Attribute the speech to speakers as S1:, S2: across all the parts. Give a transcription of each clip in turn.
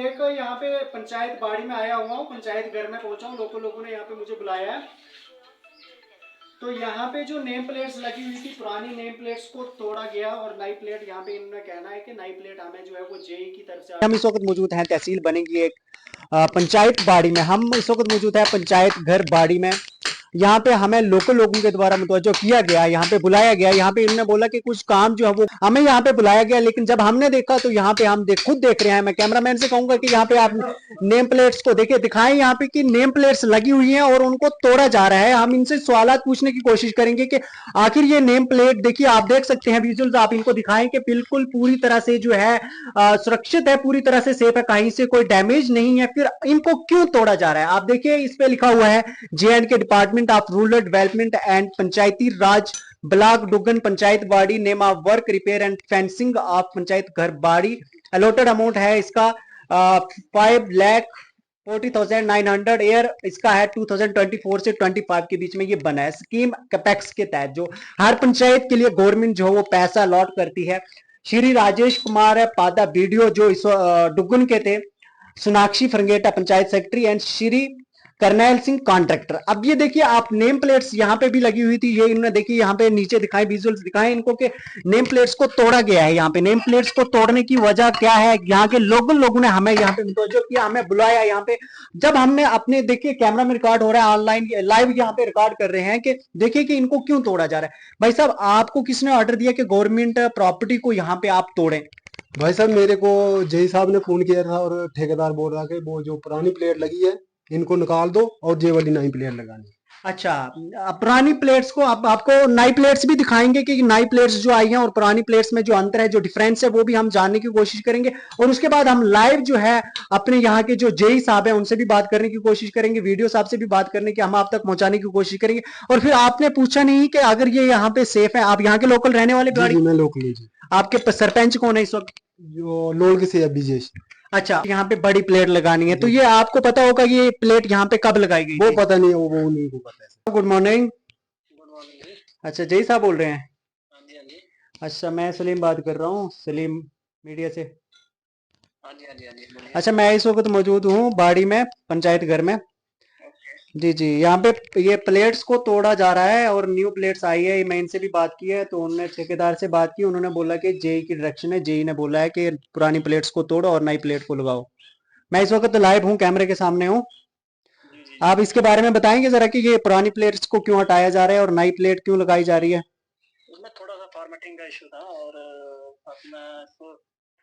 S1: एक यहाँ पे पंचायत बाड़ी में आया हुआ हूँ, पंचायत घर में पहुंचा हूँ। लोगों ने यहाँ पे मुझे बुलाया है। तो यहाँ पे जो नेम प्लेट्स लगी हुई थी, पुरानी नेम प्लेट्स को तोड़ा गया और नई प्लेट यहाँ पे इन्होंने कहना है कि नई प्लेट हमें जो है वो जेई की तरफ से।
S2: हम इस वक्त मौजूद हैं तहसील बनेगी एक पंचायत बाड़ी में। हम इस वक्त मौजूद है पंचायत घर बाड़ी में। यहाँ पे हमें लोकल लोगों के द्वारा मुतवज्जो किया गया, यहाँ पे बुलाया गया। यहाँ पे इन्होंने बोला कि कुछ काम जो है वो हमें यहाँ पे बुलाया गया, लेकिन जब हमने देखा तो यहाँ पे हम खुद देख रहे हैं। मैं कैमरामैन से कहूंगा कि यहाँ पे आप नेम प्लेट्स को देखिए, दिखाएं यहाँ पे कि नेम प्लेट्स लगी हुई हैं और उनको तोड़ा जा रहा है। हम इनसे सवाल पूछने की कोशिश करेंगे कि आखिर ये नेम प्लेट देखिए, आप देख सकते हैं विजुअल्स, आप इनको दिखाएं कि बिल्कुल पूरी तरह से जो है सुरक्षित है, पूरी तरह से सेफ है, कहीं से कोई डैमेज नहीं है। फिर इनको क्यों तोड़ा जा रहा है? आप देखिए इस पे लिखा हुआ है JNK department of rural development and Panchayati Raj, block Dugan, panchayat Bari, name of work repair and fencing of panchayat घर बाड़ी। अलॉटेड अमाउंट है इसका 5,40,900। ईयर इसका है 2024 से 25 के बीच में ये बना है। स्कीम कैपेक्स के तहत जो हर पंचायत के लिए गवर्नमेंट जो है वो पैसा अलॉट करती है। श्री राजेश कुमार पादा बीडीओ जो इस डुगन के थे, Sonakshi Farangeta panchayat secretary and Shri Karnail Singh contractor. अब ये देखिए आप नेम प्लेट्स यहाँ पे भी लगी हुई थी, ये इन्होंने देखिए यहाँ पे नीचे दिखाए, विजुअल्स दिखाए इनको कि नेम प्लेट्स को तोड़ा गया है। यहाँ पे नेम प्लेट्स को तोड़ने की वजह क्या है? यहाँ के लोगों ने हमें यहाँ पे मुतवज्जो किया, हमें बुलाया यहाँ पे। जब हमने अपने देखिए कैमरा में रिकॉर्ड हो रहा है, ऑनलाइन लाइव यहाँ पे रिकॉर्ड कर रहे हैं कि देखिए कि इनको क्यों तोड़ा जा रहा है। भाई साहब, आपको किसने ऑर्डर दिया कि गवर्नमेंट प्रॉपर्टी को यहाँ पे आप तोड़ें?
S3: भाई साहब, मेरे को जय साहब ने फोन किया था और ठेकेदार बोल रहा कि वो जो पुरानी प्लेट लगी है इनको निकाल दो और जे वाली नई प्लेट लगानी।
S2: अच्छा, पुरानी प्लेट्स को आपको नई प्लेट्स भी दिखाएंगे कि नई प्लेट्स जो आई हैं और पुरानी प्लेट्स में जो अंतर है, जो डिफरेंस है, वो भी हम जानने की कोशिश करेंगे। और उसके बाद हम लाइव जो है अपने यहाँ के जो जेई साहब हैं उनसे भी बात करने की कोशिश करेंगे, वीडियो साहब से भी बात करने की, हम आप तक पहुंचाने की कोशिश करेंगे। और फिर आपने पूछा नहीं कि अगर ये यहाँ पे सेफ है, आप यहाँ के लोकल रहने वाले?
S3: जी, मैं लोकल जी।
S2: आपके सरपंच कौन है इस वक्त?
S3: जो लोग से विजेश।
S2: अच्छा, यहाँ पे बड़ी प्लेट लगानी है, तो ये आपको पता होगा ये प्लेट यहाँ पे कब लगाई गई?
S3: वो पता नहीं, वो नहीं को पता है।
S2: Good morning.
S4: Good morning.
S2: अच्छा, जय साहब बोल रहे हैं?
S4: हाँ जी, हाँ जी।
S2: अच्छा, मैं सलीम बात कर रहा हूँ, सलीम मीडिया से।
S4: हाँ जी, हाँ जी, हाँ जी, बोलिए।
S2: अच्छा, मैं इस वक्त मौजूद हूँ बाड़ी में, पंचायत घर में।
S4: ओके।
S2: जी जी, यहाँ पे ये प्लेट्स को तोड़ा जा रहा है और न्यू प्लेट्स आई है। मैं इनसे भी बात की है, तो उन्होंने ठेकेदार से बात की, उन्होंने बोला कि जेई की डायरेक्शन है, जेई ने बोला है कि पुरानी प्लेट्स को तोड़ो और नई प्लेट को लगाओ। मैं इस वक्त लाइव हूँ, कैमरे के सामने हूँ।
S4: जी जी।
S2: आप इसके बारे में बताएंगे जरा कि ये पुरानी प्लेट्स को क्यों हटाया जा रहा है और नई प्लेट क्यों लगाई जा रही है?
S4: उसमें थोड़ा सा फॉर्मेटिंग का इशू था और अपना इसको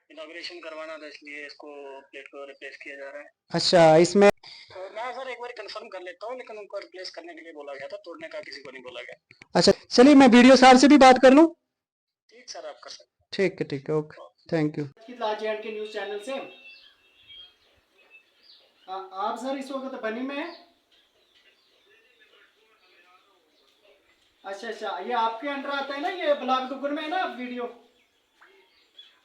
S4: इनॉग्रेशन करवाना था, इसलिए इसको प्लेट को रिप्लेस किया जा रहा है।
S2: अच्छा, इसमें
S4: तो मैं सर एक बार कंफर्म कर लेता हूँ, लेकिन उनको रिप्लेस करने के लिए बोला गया था, तोड़ने का किसी को नहीं बोला गया।
S2: अच्छा, चलिए मैं वीडियो साहब से भी बात कर लूँ?
S4: ठीक सर, आप कर सकते
S2: ठीक है, ओके, थैंक यू।
S1: के न्यूज चैनल से आप सर इस वक्त बनी में हैं? अच्छा, ये आपके अंडर आता है ना, ये ब्लॉक डुगर में है ना वीडियो?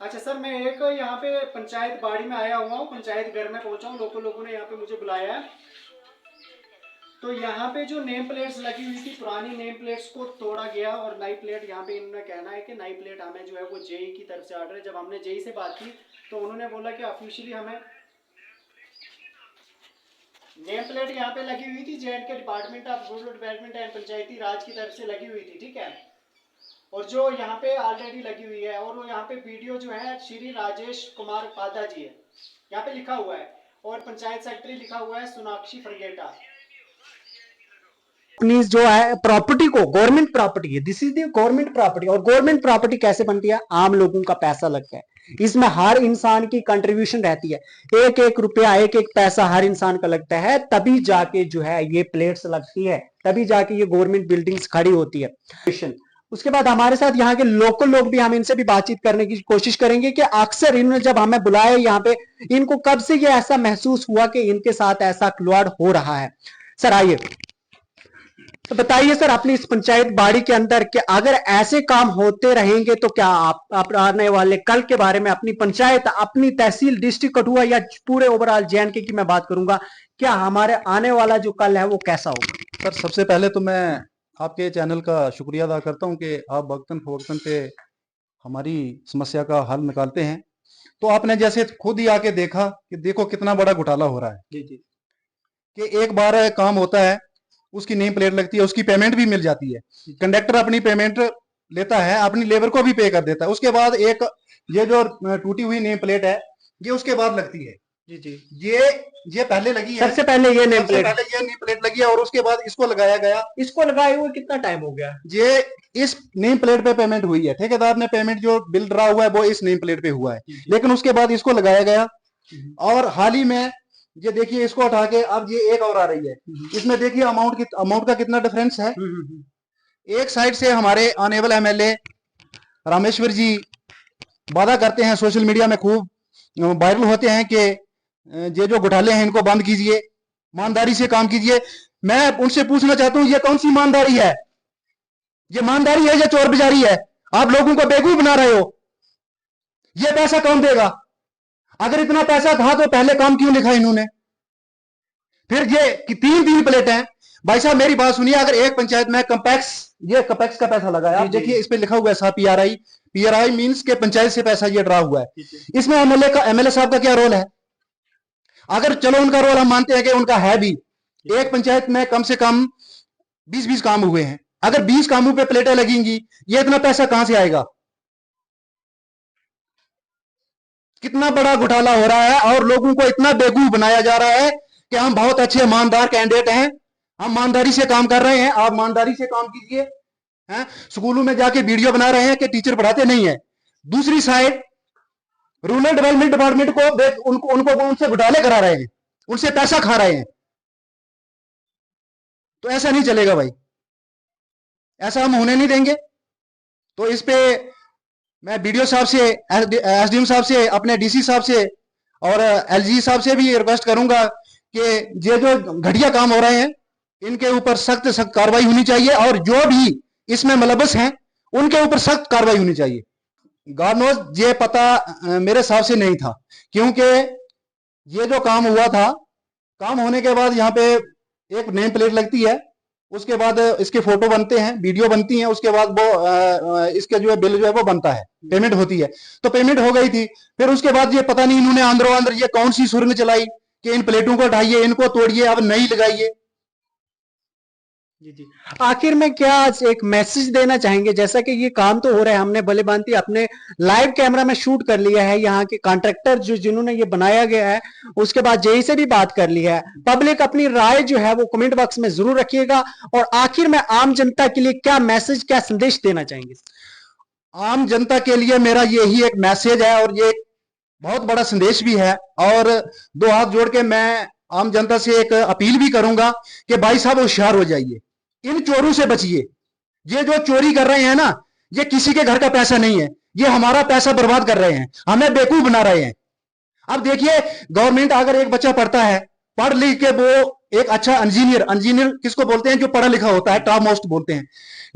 S1: अच्छा सर, मैं एक यहाँ पे पंचायत बाड़ी में आया हुआ हूँ, पंचायत घर में पहुंचा हूँ। लोगों ने यहाँ पे मुझे बुलाया है। तो यहाँ पे जो नेम प्लेट्स लगी हुई थी, पुरानी नेम प्लेट्स को तोड़ा गया और नई प्लेट यहाँ पे इन्होंने कहना है कि नई प्लेट हमें जो है वो जेई की तरफ से ऑर्डर है। जब हमने जेई से बात की तो उन्होंने बोला कि ऑफिशियली हमें नेम प्लेट यहाँ पे लगी हुई थी, JNK department of rural development and Panchayati Raj की तरफ से लगी हुई थी, ठीक है। और जो यहाँ पे ऑलरेडी लगी हुई है, और वो यहाँ पे वीडियो जो है श्री राजेश कुमार पादा जी है, यहाँ पे लिखा हुआ है, और पंचायत सेक्रेटरी लिखा हुआ है सोनाक्षी फरगेटा।
S2: अपनी जो है प्रॉपर्टी को, गवर्नमेंट प्रॉपर्टी है, this is the government property. और गवर्नमेंट प्रॉपर्टी कैसे बनती है? आम लोगों का पैसा लगता है, इसमें हर इंसान की कंट्रीब्यूशन रहती है, एक एक रुपया, एक एक पैसा हर इंसान का लगता है, तभी जाके जो है ये प्लेट्स लगती है, तभी जाके ये गवर्नमेंट बिल्डिंग्स खड़ी होती है। उसके बाद हमारे साथ यहाँ के लोकल लोग भी, हम इनसे भी बातचीत करने की कोशिश करेंगे कि अक्सर इन्होंने जब हमें बुलाया यहाँ पे, इनको कब से ये ऐसा महसूस हुआ कि इनके साथ ऐसा खिलवाड़ हो रहा है। सर आइए, तो बताइए सर, अपनी इस पंचायत बाड़ी के अंदर कि अगर ऐसे काम होते रहेंगे तो क्या आप आने वाले कल के बारे में, अपनी पंचायत, अपनी तहसील, डिस्ट्रिक्ट कठुआ या पूरे ओवरऑल JNK की मैं बात करूंगा, क्या हमारे आने वाला जो कल है वो कैसा होगा?
S5: सर, सबसे पहले तो मैं आपके चैनल का शुक्रिया अदा करता हूं कि आप वक्तन फवक्तन पे हमारी समस्या का हल निकालते हैं। तो आपने जैसे खुद ही आके देखा कि देखो कितना बड़ा घोटाला हो रहा है
S2: जी जी
S5: कि एक बार काम होता है, उसकी नेम प्लेट लगती है, उसकी पेमेंट भी मिल जाती है, कंडक्टर अपनी पेमेंट लेता है, अपनी लेबर को भी पे कर देता है, उसके बाद एक ये जो टूटी हुई नेम प्लेट है ये उसके बाद लगती है।
S2: जी जी
S5: ये पहले लगी है,
S2: सबसे पहले ये नेम
S5: सबसे
S2: प्लेट,
S5: पहले ये नेम प्लेट लगी है और उसके बाद इसको लगाया गया।
S2: इसको लगाए हुए कितना टाइम हो गया?
S5: ये इस नेम प्लेट पे पेमेंट हुई है, ठेकेदार ने पेमेंट जो बिल रहा हुआ है वो इस नेम प्लेट पे हुआ है, लेकिन उसके बाद इसको लगाया गया। और हाल ही में ये देखिए इसको हटा के अब ये एक और आ रही है, इसमें देखिए अमाउंट का कितना डिफरेंस है। एक साइड से हमारे ऑनेबल एमएलए रामेश्वर जी वादा करते हैं, सोशल मीडिया में खूब वायरल होते हैं कि ये जो घोटाले हैं इनको बंद कीजिए, ईमानदारी से काम कीजिए। मैं उनसे पूछना चाहता हूं ये कौन सी ईमानदारी है? ये ईमानदारी है या चोर बाजारी है? आप लोगों को बेवकूफ बना रहे हो। ये पैसा कौन देगा? अगर इतना पैसा था तो पहले काम क्यों लिखा इन्होंने? फिर ये कि तीन प्लेट हैं। भाई साहब मेरी बात सुनिए, अगर एक पंचायत में कपेक्स का पैसा लगा है, आप देखिए इस पे लिखा हुआ है साहब पीआरआई मींस के पंचायत से पैसा ये ड्रा हुआ है। इसमें एमएलए साहब का क्या रोल है? अगर चलो उनका रोल हम मानते हैं कि उनका है भी, एक पंचायत में कम से कम 20 काम हुए हैं, अगर 20 कामों पे प्लेटें लगेंगी ये इतना पैसा कहां से आएगा? कितना बड़ा घोटाला हो रहा है और लोगों को इतना बेवकूफ बनाया जा रहा है कि हम बहुत अच्छे ईमानदार कैंडिडेट हैं, हम ईमानदारी से काम कर रहे हैं, आप ईमानदारी से काम कीजिए। हैं स्कूलों में जाके वीडियो बना रहे हैं कि टीचर पढ़ाते नहीं है, दूसरी साइड रूरल डेवलपमेंट डिपार्टमेंट को उनको उनसे घोटाले करा रहे हैं, उनसे पैसा खा रहे हैं। तो ऐसा नहीं चलेगा भाई, ऐसा हम होने नहीं देंगे। तो इस पे मैं बीडीओ साहब से, एसडीएम साहब से, अपने डीसी साहब से और एलजी साहब से भी रिक्वेस्ट करूंगा कि ये जो घटिया काम हो रहे हैं इनके ऊपर सख्त कार्रवाई होनी चाहिए और जो भी इसमें मुलव्वस हैं उनके ऊपर सख्त कार्रवाई होनी चाहिए। गॉड नोज ये पता मेरे हिसाब से नहीं था, क्योंकि ये जो काम हुआ था, काम होने के बाद यहाँ पे एक नेम प्लेट लगती है, उसके बाद इसके फोटो बनते हैं, वीडियो बनती है, उसके बाद वो इसके जो है बिल जो है वो बनता है, पेमेंट होती है। तो पेमेंट हो गई थी, फिर उसके बाद ये पता नहीं इन्होंने अंदर ये कौन सी सुरंग चलाई कि इन प्लेटों को हटाइए, इनको तोड़िए, अब नई लगाइए।
S2: जी जी आखिर में क्या आज एक मैसेज देना चाहेंगे? जैसा कि ये काम तो हो रहा है, हमने भले भांति अपने लाइव कैमरा में शूट कर लिया है, यहाँ के कॉन्ट्रैक्टर जिन्होंने ये बनाया गया है, उसके बाद जेई से भी बात कर लिया है। पब्लिक अपनी राय जो है वो कमेंट बॉक्स में जरूर रखिएगा। और आखिर में आम जनता के लिए क्या मैसेज, क्या संदेश देना चाहेंगे?
S5: आम जनता के लिए मेरा यही एक मैसेज है और ये बहुत बड़ा संदेश भी है, और दो हाथ जोड़ के मैं आम जनता से एक अपील भी करूंगा कि भाई साहब होशियार हो जाइए, इन चोरों से बचिए। ये जो चोरी कर रहे हैं ना, ये किसी के घर का पैसा नहीं है, ये हमारा पैसा बर्बाद कर रहे हैं, हमें बेवकूफ बना रहे हैं। अब देखिए गवर्नमेंट, अगर एक बच्चा पढ़ता है, पढ़ लिख के वो एक अच्छा इंजीनियर किसको बोलते हैं? जो पढ़ा लिखा होता है, टॉप मोस्ट बोलते हैं।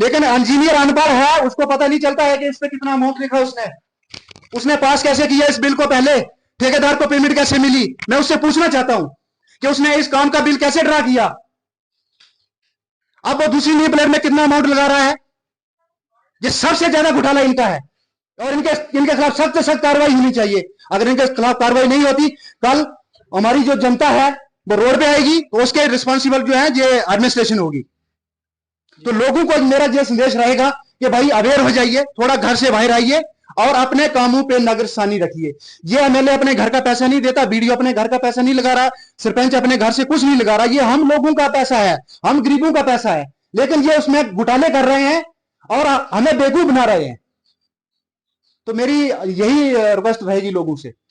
S5: लेकिन इंजीनियर अनपढ़ है, उसको पता नहीं चलता है कि इस पे कितना अमाउंट लिखा उसने पास कैसे किया इस बिल को, पहले ठेकेदार को पेमेंट कैसे मिली। मैं उससे पूछना चाहता हूं कि उसने इस काम का बिल कैसे ड्रा किया। अब वो दूसरी नेम प्लेट में कितना अमाउंट लगा रहा है। ये सबसे ज्यादा घोटाला इनका है और इनके खिलाफ सख्त से सख्त कार्रवाई होनी चाहिए। अगर इनके खिलाफ कार्रवाई नहीं होती, कल हमारी जो जनता है वो रोड पे आएगी, तो उसके रिस्पॉन्सिबल जो है ये एडमिनिस्ट्रेशन होगी। तो लोगों को मेरा यह संदेश रहेगा कि भाई अवेयर हो जाइए, थोड़ा घर से बाहर आइए और अपने कामों पे नजरसानी रखिए। ये एमएलए अपने घर का पैसा नहीं देता, बीडीओ अपने घर का पैसा नहीं लगा रहा, सरपंच अपने घर से कुछ नहीं लगा रहा, ये हम लोगों का पैसा है, हम गरीबों का पैसा है। लेकिन ये उसमें घोटाले कर रहे हैं और हमें बेवकूफ बना रहे हैं। तो मेरी यही रिक्वेस्ट रहेगी लोगों से।